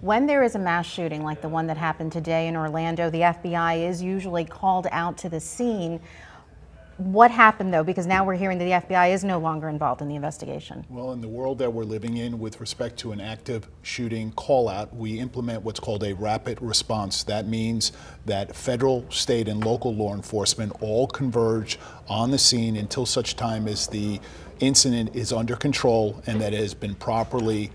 When there is a mass shooting like the one that happened today in Orlando, the FBI is usually called out to the scene. What happened, though? Because now we're hearing that the FBI is no longer involved in the investigation. Well, in the world that we're living in with respect to an active shooting call out, we implement what's called a rapid response. That means that federal, state, and local law enforcement all converge on the scene until such time as the incident is under control and that it has been properly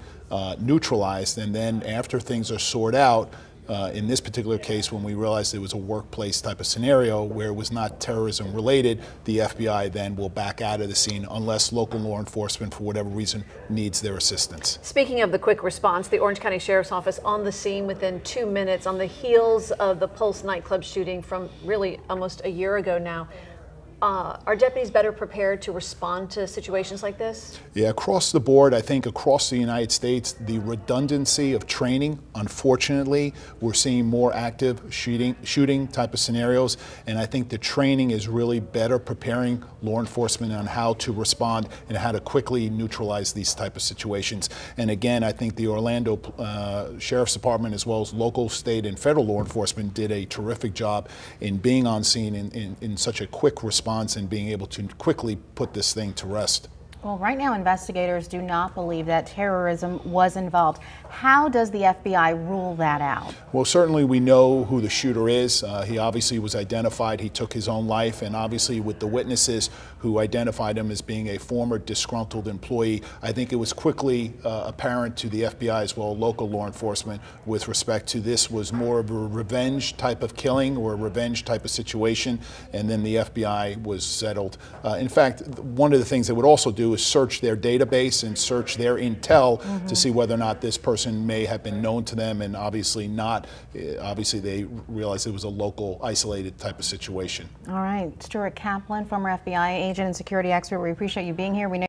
neutralized. And then after things are sorted out, in this particular case, when we realized it was a workplace type of scenario where it was not terrorism related, the FBI then will back out of the scene unless local law enforcement, for whatever reason, needs their assistance. Speaking of the quick response, the Orange County Sheriff's Office on the scene within 2 minutes on the heels of the Pulse nightclub shooting from really almost a year ago now. Are deputies better prepared to respond to situations like this? Yeah, across the board, I think across the United States, the redundancy of training, unfortunately, we're seeing more active shooting type of scenarios, and I think the training is really better preparing law enforcement on how to respond and how to quickly neutralize these type of situations. And again, I think the Orlando Sheriff's Department, as well as local, state, and federal law enforcement, did a terrific job in being on scene in such a quick response and being able to quickly put this thing to rest. Well, right now investigators do not believe that terrorism was involved. How does the FBI rule that out? Well, certainly we know who the shooter is. He obviously was identified. He took his own life, and obviously with the witnesses who identified him as being a former disgruntled employee, I think it was quickly apparent to the FBI as well as local law enforcement with respect to this was more of a revenge type of killing or a revenge type of situation, and then the FBI was settled. In fact, one of the things they would also do is search their database and search their intel to see whether or not this person may have been known to them, and obviously not. Obviously they realized it was a local isolated type of situation. All right, Stuart Kaplan, former FBI agent and security expert, we appreciate you being here. We know